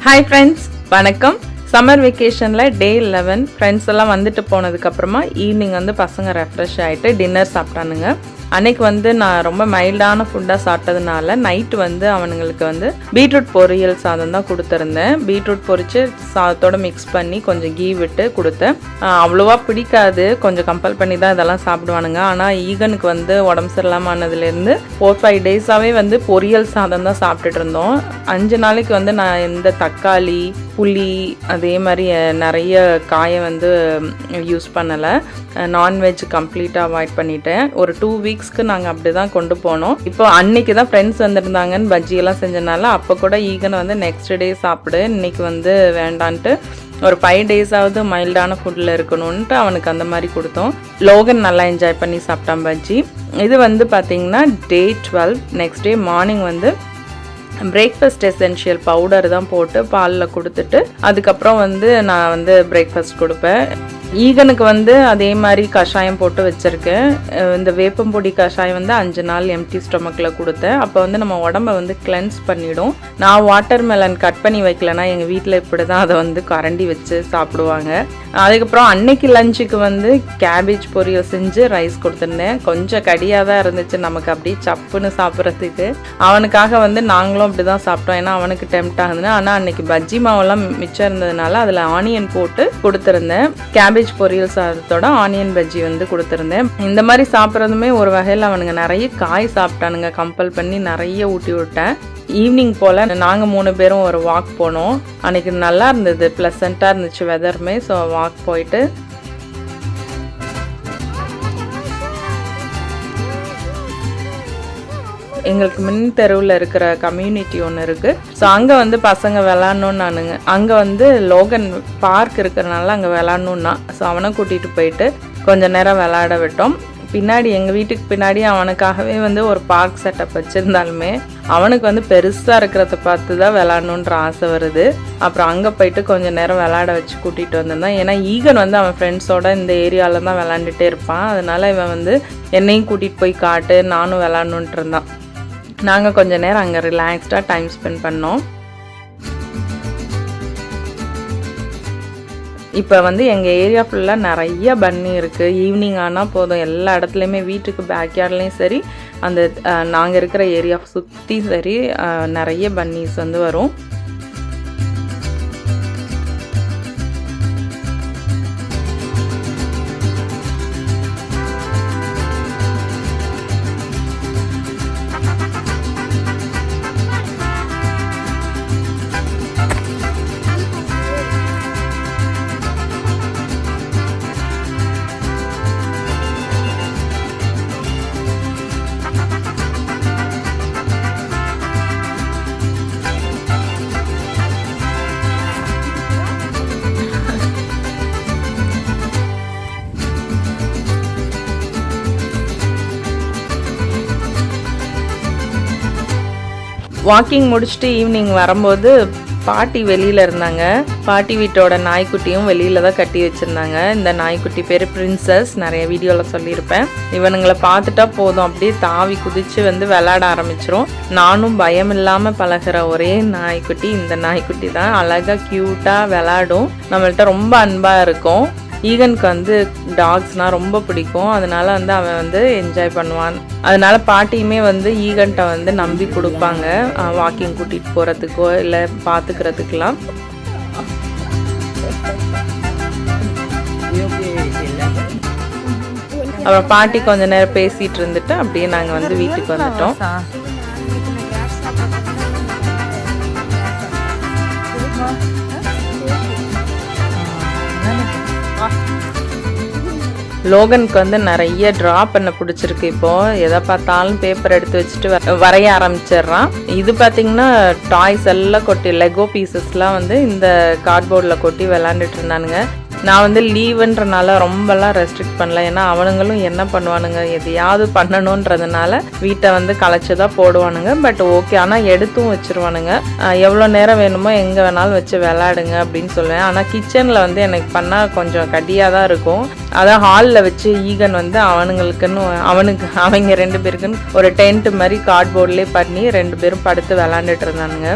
Hi friends, வணக்கம். Summer வெக்கேஷனில் டே 11 friends எல்லாம் வந்துட்டு போனதுக்கப்புறமா ஈவினிங் வந்து பசங்க ரெஃப்ரெஷ் ஆகிட்டு டின்னர் சாப்பிட்டானுங்க. அன்னைக்கு வந்து நான் ரொம்ப மைல்டான ஃபுட்டாக சாப்பிட்டதுனால நைட்டு வந்து அவனுங்களுக்கு வந்து பீட்ரூட் பொரியல் சாதம் தான் கொடுத்துருந்தேன். பீட்ரூட் பொரித்து சாதத்தோடு மிக்ஸ் பண்ணி கொஞ்சம் கீ விட்டு கொடுத்தேன். அவ்வளோவா பிடிக்காது, கொஞ்சம் கம்பல் பண்ணி தான் இதெல்லாம் சாப்பிடுவானுங்க. ஆனால் ஈகனுக்கு வந்து உடம்பு சரியில்லாமல் ஆனதுலேருந்து 4-5 டேஸாகவே வந்து பொரியல் சாதம் தான் சாப்பிட்டுட்டு இருந்தோம். 5 நாளைக்கு வந்து நான் இந்த தக்காளி புளி அதே மாதிரி நிறைய காயை வந்து யூஸ் பண்ணலை. நான்வெஜ் கம்ப்ளீட்டாக அவாய்ட் பண்ணிட்டேன். ஒரு 2 வீக்ஸ்க்கு நாங்கள் அப்படி தான் கொண்டு போனோம். இப்போ அன்னைக்கு தான் ஃப்ரெண்ட்ஸ் வந்துருந்தாங்கன்னு பஜ்ஜியெல்லாம் செஞ்சனால அப்போ கூட ஈகன் வந்து நெக்ஸ்ட் டே சாப்பிடு, இன்னைக்கு வந்து வேண்டான்ட்டு ஒரு 5 டேஸாவது மைல்டான ஃபுட்டில் இருக்கணும்ன்ட்டு அவனுக்கு அந்த மாதிரி கொடுத்தோம். லோகன் நல்லா என்ஜாய் பண்ணி சாப்பிட்டான் பஜ்ஜி. இது வந்து பார்த்திங்கன்னா டே 12. நெக்ஸ்ட் டே மார்னிங் வந்து பிரேக்ஃபாஸ்ட் எசென்ஷியல் பவுடர் தான் போட்டு பாலில் கொடுத்துட்டு அதுக்கப்புறம் வந்து நான் வந்து பிரேக்ஃபாஸ்ட் கொடுப்பேன். ஈகனுக்கு வந்து அதே மாதிரி கஷாயம் போட்டு வச்சுருக்கேன். இந்த வேப்பம்பொடி கஷாயம் வந்து 5 நாள் எம்டி ஸ்டொமக்கில் கொடுத்தேன். அப்போ வந்து நம்ம உடம்பை வந்து கிளென்ஸ் பண்ணிடும். நான் வாட்டர் மெலன் கட் பண்ணி வைக்கலன்னா எங்கள் வீட்டில் இப்படி தான் அதை வந்து கரண்டி வச்சு சாப்பிடுவாங்க. அதுக்கப்புறம் அன்னைக்கு லஞ்சுக்கு வந்து கேபேஜ் பொரியல் செஞ்சு ரைஸ் கொடுத்துருந்தேன். கொஞ்சம் கடியாக தான் இருந்துச்சு நமக்கு அப்படியே சப்புன்னு சாப்பிட்றதுக்கு. அவனுக்காக வந்து நாங்களும் அப்படி தான் சாப்பிட்டோம், ஏன்னா அவனுக்கு டெம்ட் ஆகுதுன்னு. ஆனால் அன்னைக்கு பஜ்ஜி மாவெல்லாம் மிச்சம் இருந்ததுனால அதில் ஆனியன் போட்டு கொடுத்துருந்தேன். கேபேஜ் பொரியல் சாதத்தோட ஆனியன் பஜ்ஜி வந்து கொடுத்துருந்தேன். இந்த மாதிரி சாப்பிட்றதுமே ஒரு வகையில் அவனுங்க நிறைய காய் சாப்பிட்டானுங்க. கம்பல் பண்ணி நிறைய ஊட்டி விட்டேன். ஈவினிங் போல் நாங்கள் 3 பேரும் ஒரு வாக் போனோம். அன்றைக்கி நல்லா இருந்தது, ப்ளசண்ட்டாக இருந்துச்சு வெதருமே. ஸோ வாக் போயிட்டு எங்களுக்கு மின் தெருவில் இருக்கிற கம்யூனிட்டி ஒன்று இருக்குது. ஸோ அங்கே வந்து பசங்க விளாட்ணுன்னு நானுங்க. அங்கே வந்து லோகன் பார்க் இருக்கிறனால அங்கே விளாட்ணுன்னா ஸோ அவனை கூட்டிகிட்டு போயிட்டு கொஞ்சம் நேரம் விளாட விட்டோம். பின்னாடி எங்கள் வீட்டுக்கு பின்னாடி அவனுக்காகவே வந்து ஒரு பார்க் செட்டப் வச்சுருந்தாலுமே அவனுக்கு வந்து பெருசாக இருக்கிறத பார்த்து தான் விளாட்ணுன்ற ஆசை வருது. அப்புறம் அங்கே போயிட்டு கொஞ்சம் நேரம் விளாட வச்சு கூட்டிகிட்டு வந்திருந்தான். ஏன்னா ஈகன் வந்து அவன் ஃப்ரெண்ட்ஸோட இந்த ஏரியாவில் தான் விளாண்டுட்டே இருப்பான். அதனால் இவன் வந்து என்னையும் கூட்டிகிட்டு போய் காட்டு, நானும் விளாட்ணுன்ட்டு இருந்தான். நாங்கள் கொஞ்சம் நேரம் அங்கே ரிலாக்ஸ்டாக டைம் ஸ்பெண்ட் பண்ணோம். இப்போ வந்து எங்கள் ஏரியா ஃபுல்லாக நிறைய பன்னி இருக்குது. ஈவினிங் ஆனால் போதும் எல்லா இடத்துலையுமே வீட்டுக்கு பேக்யார்ட்லேயும் சரி அந்த நாங்கள் இருக்கிற ஏரியா சுற்றி சரி நிறைய பன்னிஸ் வந்து வரும். வாக்கிங் முடிச்சுட்டு ஈவினிங் வரும்போது பாட்டி வெளியில் இருந்தாங்க. பாட்டி வீட்டோட நாய்க்குட்டியும் வெளியில் தான் கட்டி வச்சுருந்தாங்க. இந்த நாய்க்குட்டி பேர் பிரின்சஸ், நிறைய வீடியோவில் சொல்லியிருப்பேன். இவனுங்களை பார்த்துட்டா போதும் அப்படியே தாவி குதித்து வந்து விளையாட ஆரம்பிச்சிரும். நானும் பயம் இல்லாமல் பழகிற ஒரே நாய்க்குட்டி இந்த நாய்க்குட்டி தான். அழகாக க்யூட்டாக விளையாடும், நம்மள்கிட்ட ரொம்ப அன்பாக இருக்கும். ஈகனுக்கு வந்து டாக்ஸ்னால் ரொம்ப பிடிக்கும், அதனால வந்து அவன் வந்து என்ஜாய் பண்ணுவான். அதனால பாட்டியுமே வந்து ஈகன்ட்ட வந்து நம்பி கொடுப்பாங்க வாக்கிங் கூட்டிகிட்டு போகிறதுக்கோ இல்லை பார்த்துக்கிறதுக்கெலாம். அப்புறம் பாட்டி கொஞ்ச நேரம் பேசிகிட்டு இருந்துட்டு அப்படியே நாங்கள் வந்து வீட்டுக்கு வந்துட்டோம். லோகனுக்கு வந்து நிறைய ட்ரா பண்ண பிடிச்சிருக்கு. இப்போது எதை பார்த்தாலும் பேப்பர் எடுத்து வச்சுட்டு வரைய ஆரம்பிச்சிடுறான். இது பார்த்திங்கன்னா டாய்ஸ் எல்லாம் கொட்டி லெகோ பீசஸ்லாம் வந்து இந்த கார்ட்போர்டில் கொட்டி விளாண்டுட்டு இருந்தானுங்க. நான் வந்து லீவுன்றனால ரொம்பலாம் ரெஸ்ட்ரிக்ட் பண்ணல, ஏன்னா அவனுங்களும் என்ன பண்ணுவானுங்க எதையாவது பண்ணணுன்றதுனால வீட்டை வந்து களைச்சி தான் போடுவானுங்க. பட் ஓகே, ஆனால் எடுத்தும் வச்சுருவானுங்க. எவ்வளோ நேரம் வேணுமோ எங்கே வேணாலும் வச்சு விளாடுங்க அப்படின்னு சொல்லுவேன். ஆனால் கிச்சனில் வந்து எனக்கு பண்ணால் கொஞ்சம் கடியாக தான் இருக்கும். அதான் ஹாலில் வச்சு ஈகன் வந்து அவனுங்களுக்குன்னு அவங்க 2 பேருக்குன்னு ஒரு டென்ட் மாதிரி கார்ட்போர்ட்லேயே பண்ணி 2 பேரும் படுத்து விளாண்டுட்டு இருந்தானுங்க.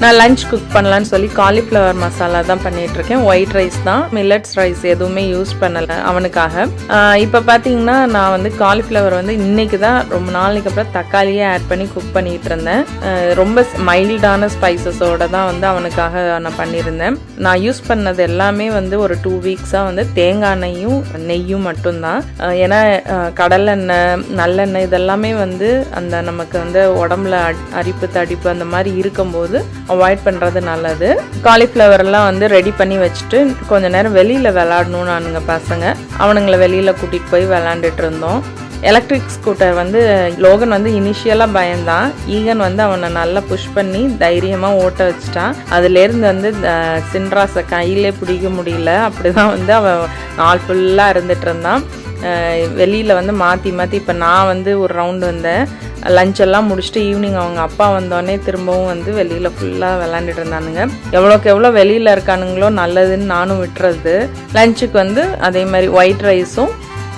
நான் லஞ்ச் குக் பண்ணலான்னு சொல்லி காலிஃப்ளவர் மசாலா தான் பண்ணிகிட்ருக்கேன். ஒயிட் ரைஸ் தான், மில்லட்ஸ் ரைஸ் எதுவுமே யூஸ் பண்ணலை அவனுக்காக. இப்போ பார்த்தீங்கன்னா நான் வந்து காலிஃப்ளவர் வந்து இன்றைக்கி தான் ரொம்ப நாளைக்கு அப்புறம் தக்காளியே ஆட் பண்ணி குக் பண்ணிகிட்டு இருந்தேன். ரொம்ப மைல்டான ஸ்பைசஸோடு தான் வந்து அவனுக்காக நான் பண்ணியிருந்தேன். நான் யூஸ் பண்ணது எல்லாமே வந்து ஒரு 2 வீக்ஸாக வந்து தேங்காய் எண்ணெயும் நெய்யும் மட்டும்தான். ஏன்னா கடலெண்ணெய் நல்லெண்ணெய் இதெல்லாமே வந்து அந்த நமக்கு வந்து உடம்புல அரிப்பு தடிப்பு அந்த மாதிரி இருக்கும்போது அவாய்ட் பண்ணுறது நல்லது. காலிஃப்ளவர்லாம் வந்து ரெடி பண்ணி வச்சுட்டு கொஞ்ச நேரம் வெளியில் விளாடணும். நானுங்க பசங்க அவனுங்களை வெளியில் கூட்டிகிட்டு போய் விளாண்டுட்டு இருந்தோம். எலக்ட்ரிக் ஸ்கூட்டர் வந்து லோகன் வந்து இனிஷியலாக பயந்தான். ஈகன் வந்து அவனை நல்லா புஷ் பண்ணி தைரியமாக ஓட்ட வச்சுட்டான். அதுலேருந்து வந்து சின்ராஸை கையிலே பிடிக்க முடியல. அப்படி தான் வந்து அவன் நாள் ஃபுல்லாக இருந்துகிட்டு இருந்தான். வெளியில் வந்து மாற்றி இப்போ நான் வந்து ஒரு ரவுண்டு வந்தேன். லஞ்செல்லாம் முடிச்சுட்டு ஈவினிங் அவங்க அப்பா வந்தோடனே திரும்பவும் வந்து வெளியில் ஃபுல்லாக விளாண்டுட்டு இருந்தானுங்க. எவ்வளோக்கு எவ்வளோ வெளியில் இருக்கானுங்களோ நல்லதுன்னு நானும் விட்டுறது. லஞ்சுக்கு வந்து அதே மாதிரி ஒயிட் ரைஸும்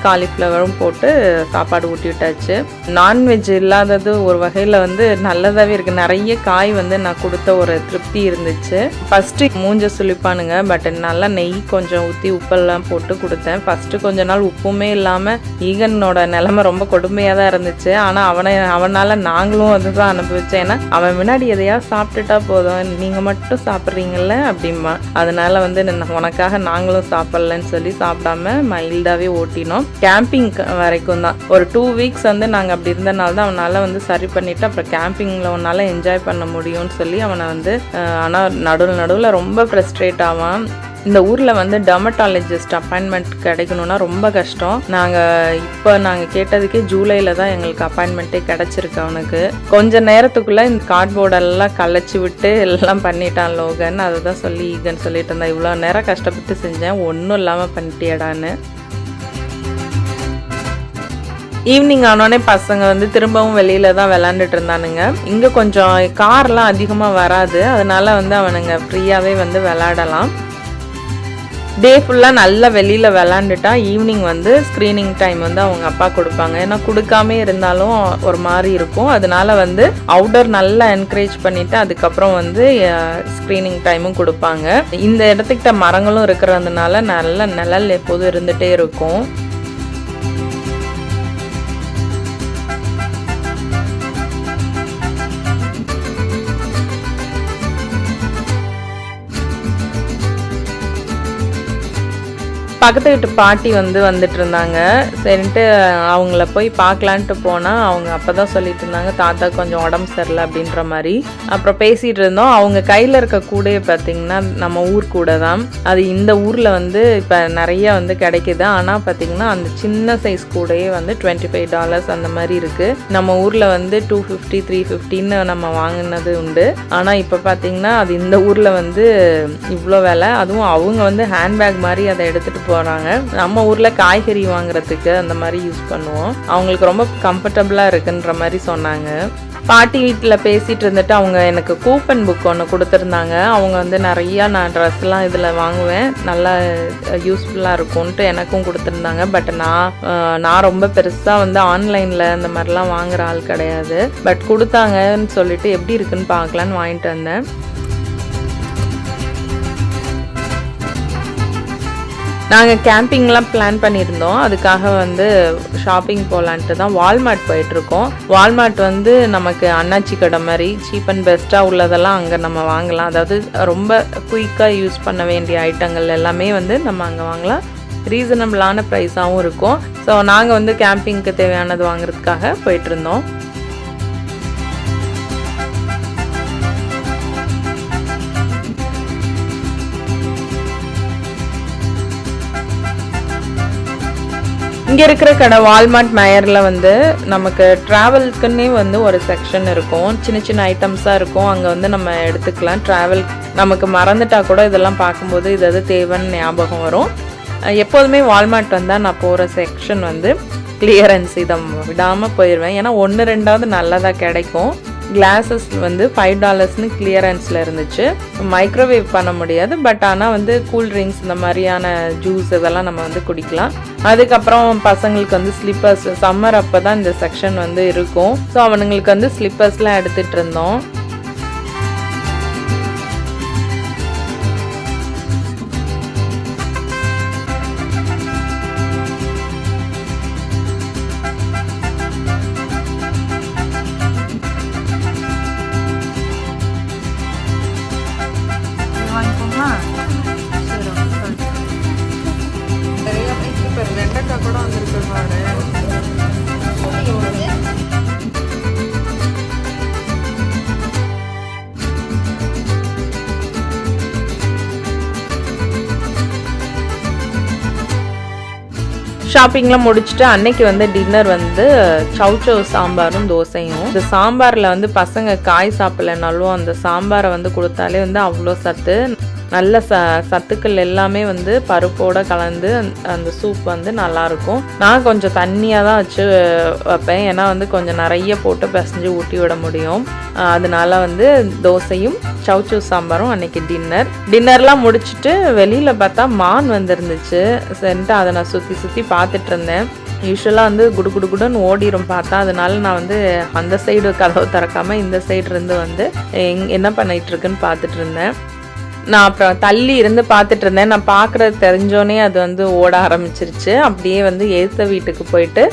காலிஃப்ளவரும் போட்டு சாப்பாடு ஊட்டி விட்டாச்சு. நான்வெஜ் இல்லாதது ஒரு வகையில் வந்து நல்லதாகவே இருக்குது. நிறைய காய் வந்து நான் கொடுத்த ஒரு திருப்தி இருந்துச்சு. ஃபஸ்ட்டு மூஞ்ச சுழிப்பானுங்க, பட் நல்லா நெய் கொஞ்சம் ஊற்றி உப்பெல்லாம் போட்டு கொடுத்தேன். ஃபஸ்ட்டு கொஞ்ச நாள் உப்புமே இல்லாமல் ஈகனோட நிலைமை ரொம்ப கொடுமையாக தான் இருந்துச்சு. ஆனால் அவனால் நாங்களும் அதுதான் அனுபவித்தேன். ஏன்னா அவன் முன்னாடி எதையாவது சாப்பிட்டுட்டா போதும், நீங்கள் மட்டும் சாப்பிட்றீங்கல்ல அப்படிமா. அதனால் வந்து உனக்காக நாங்களும் சாப்பிட்லன்னு சொல்லி சாப்பிடாம மைல்டாகவே ஓட்டினோம். கேம்பிங் வரைக்கும் தான் ஒரு 2 வீக்ஸ் வந்து நாங்கள் அப்படி இருந்தனால தான் அவனால் வந்து சரி பண்ணிவிட்டு அப்புறம் கேம்பிங்கில் அவனால் என்ஜாய் பண்ண முடியும்னு சொல்லி அவனை வந்து ஆனால் நடுவில் ரொம்ப ஃப்ரஸ்ட்ரேட் ஆவான். இந்த ஊரில் வந்து டெர்மட்டாலஜிஸ்ட் அப்பாயின்மெண்ட் கிடைக்கணும்னா ரொம்ப கஷ்டம். நாங்கள் கேட்டதுக்கே ஜூலையில் தான் எங்களுக்கு அப்பாயின்மெண்ட்டே கிடச்சிருக்கு. அவனுக்கு கொஞ்ச நேரத்துக்குள்ளே இந்த கார்ட்போர்டெல்லாம் கலைச்சி விட்டு எல்லாம் பண்ணிட்டான் லோகன். அதை தான் சொல்லி ஈகன் சொல்லிட்டு இருந்தான், இவ்வளோ நேரம் கஷ்டப்பட்டு செஞ்சேன் ஒன்றும் இல்லாமல் பண்ணிட்டியடான்னு. ஈவினிங் ஆனோடனே பசங்க வந்து திரும்பவும் வெளியில தான் விளாண்டுட்டு இருந்தானுங்க. இங்கே கொஞ்சம் கார்லாம் அதிகமாக வராது, அதனால வந்து அவனுங்க ஃப்ரீயாகவே வந்து விளாடலாம். டே ஃபுல்லாக நல்லா வெளியில் விளாண்டுட்டா ஈவினிங் வந்து ஸ்க்ரீனிங் டைம் வந்து அவங்க அப்பா கொடுப்பாங்க. ஏன்னா கொடுக்காமே இருந்தாலும் ஒரு மாதிரி இருக்கும். அதனால வந்து அவுட்டர் நல்லா என்கரேஜ் பண்ணிவிட்டு அதுக்கப்புறம் வந்து ஸ்க்ரீனிங் டைமும் கொடுப்பாங்க. இந்த இடத்துக்கிட்ட மரங்களும் இருக்கிறதுனால நல்ல நிழல் எப்போதும் இருந்துகிட்டே இருக்கும். பக்கத்து வீட்டு பாட்டி வந்துட்டு இருந்தாங்க. சரின்ட்டு அவங்கள போய் பார்க்கலான்ட்டு போனால் அவங்க அப்போ தான் சொல்லிட்டு இருந்தாங்க தாத்தா கொஞ்சம் உடம்பு சரியில்லை அப்படின்ற மாதிரி. அப்புறம் பேசிகிட்டு இருந்தோம். அவங்க கையில் இருக்க கூடையை பார்த்திங்கன்னா நம்ம ஊர் கூடை தான். அது இந்த ஊரில் வந்து இப்போ நிறைய வந்து கிடைக்கிது. ஆனால் பார்த்திங்கன்னா அந்த சின்ன சைஸ் கூடையே வந்து $25 அந்த மாதிரி இருக்குது. நம்ம ஊரில் வந்து $250 $350 நம்ம வாங்கினது உண்டு. ஆனால் இப்போ பார்த்திங்கன்னா அது இந்த ஊரில் வந்து இவ்வளோ விலை. அதுவும் அவங்க வந்து ஹேண்ட்பேக் மாதிரி அதை எடுத்துகிட்டு போகிறாங்க. நம்ம ஊரில் காய்கறி வாங்குறதுக்கு அந்த மாதிரி யூஸ் பண்ணுவோம். அவங்களுக்கு ரொம்ப கம்ஃபர்டபுளாக இருக்குன்ற மாதிரி சொன்னாங்க. பாட்டி வீட்டில் பேசிகிட்டு இருந்துட்டு அவங்க எனக்கு கூப்பன் புக் ஒன்று கொடுத்துருந்தாங்க. அவங்க வந்து நிறையா நான் ட்ரெஸ்லாம் இதில் வாங்குவேன், நல்லா யூஸ்ஃபுல்லாக இருக்கும்ன்ட்டு எனக்கும் கொடுத்துருந்தாங்க. பட் நான் ரொம்ப பெருசாக வந்து ஆன்லைனில் இந்த மாதிரிலாம் வாங்குகிற ஆள் கிடையாது. பட் கொடுத்தாங்கன்னு சொல்லிட்டு எப்படி இருக்குன்னு பார்க்கலான்னு வாங்கிட்டு வந்தேன். நாங்கள் கேம்பிங்லாம் பிளான் பண்ணியிருந்தோம். அதுக்காக வந்து ஷாப்பிங் போகலான்ட்டு தான் வால்மார்ட் போயிட்டுருக்கோம். வால்மார்ட் வந்து நமக்கு அண்ணாச்சி கடை மாதிரி சீப் அண்ட் பெஸ்ட்டாக உள்ளதெல்லாம் அங்கே நம்ம வாங்கலாம். அதாவது ரொம்ப குயிக்காக யூஸ் பண்ண வேண்டிய ஐட்டங்கள் எல்லாமே வந்து நம்ம அங்கே வாங்கலாம். ரீசனபிளான ப்ரைஸாகவும் இருக்கும். ஸோ நாங்கள் வந்து கேம்பிங்க்கு தேவையானது வாங்குறதுக்காக போயிட்டுருந்தோம். இங்கே இருக்கிற கடை வால்மார்ட் மேயரில் வந்து நமக்கு ட்ராவல்க்குன்னே வந்து ஒரு செக்ஷன் இருக்கும். சின்ன சின்ன ஐட்டம்ஸாக இருக்கும். அங்கே வந்து நம்ம எடுத்துக்கலாம். ட்ராவல் நமக்கு மறந்துட்டா கூட இதெல்லாம் பார்க்கும்போது இது தேவைன்னு ஞாபகம் வரும். எப்போதுமே வால்மார்ட் வந்தால் நான் போகிற செக்ஷன் வந்து கிளியரன்ஸ். இதை விடாமல் போயிடுவேன். ஏன்னா 1-2 நல்லதாக கிடைக்கும். கிளாஸஸ் வந்து $5 கிளியரன்ஸில் இருந்துச்சு. மைக்ரோவேவ் பண்ண முடியாது, பட் ஆனால் வந்து கூல்ட்ரிங்க்ஸ் இந்த மாதிரியான ஜூஸ் இதெல்லாம் நம்ம வந்து குடிக்கலாம். அதுக்கப்புறம் பசங்களுக்கு வந்து ஸ்லிப்பர்ஸ், சம்மர் அப்போ தான் இந்த செக்ஷன் வந்து இருக்கும். ஸோ அவனுங்களுக்கு வந்து ஸ்லிப்பர்ஸ்லாம் எடுத்துகிட்டு இருந்தோம். ஷாப்பிங்லாம் முடிச்சுட்டு அன்னைக்கு வந்து டின்னர் வந்து சௌச்சௌ சாம்பாரும் தோசையும். இந்த சாம்பாரில் வந்து பசங்க காய் சாப்பிடலனாலும் அந்த சாம்பாரை வந்து கொடுத்தாலே வந்து அவ்வளோ சத்து. நல்ல சத்துக்கள் எல்லாமே வந்து பருப்போடு கலந்து அந்த சூப் வந்து நல்லாயிருக்கும். நான் கொஞ்சம் தண்ணியாக தான் வச்சு வைப்பேன், ஏன்னா வந்து கொஞ்சம் நிறைய போட்டு பிசைஞ்சு ஊட்டி விட முடியும். அதனால வந்து தோசையும் சௌச்சௌ சாம்பாரும் அன்றைக்கி டின்னர்லாம் முடிச்சுட்டு வெளியில் பார்த்தா மான் வந்துருந்துச்சு. சரின்ட்டு அதை நான் சுற்றி பார்த்துட்டு இருந்தேன். யூஸ்வலாக வந்து குடுன்னு ஓடிடும் பார்த்தா, அதனால நான் வந்து அந்த சைடு கதவு திறக்காமல் இந்த சைடு இருந்து வந்து என்ன பண்ணிகிட்ருக்குன்னு பார்த்துட்டு இருந்தேன். நான் அப்புறம் தள்ளி இருந்து பார்த்துட்டு இருந்தேன். நான் பார்க்குறது தெரிஞ்சோன்னே அது வந்து ஓட ஆரம்பிச்சிருச்சு. அப்படியே வந்து எதிர்த்த வீட்டுக்கு போயிட்டு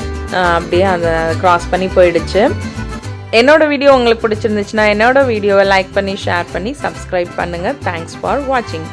அப்படியே அதை க்ராஸ் பண்ணி போயிடுச்சு. என்னோட வீடியோ உங்களுக்கு பிடிச்சிருந்துச்சுன்னா என்னோட வீடியோவை லைக் பண்ணி ஷேர் பண்ணி சப்ஸ்கிரைப் பண்ணுங்கள். தேங்க்ஸ் ஃபார் வாட்சிங்.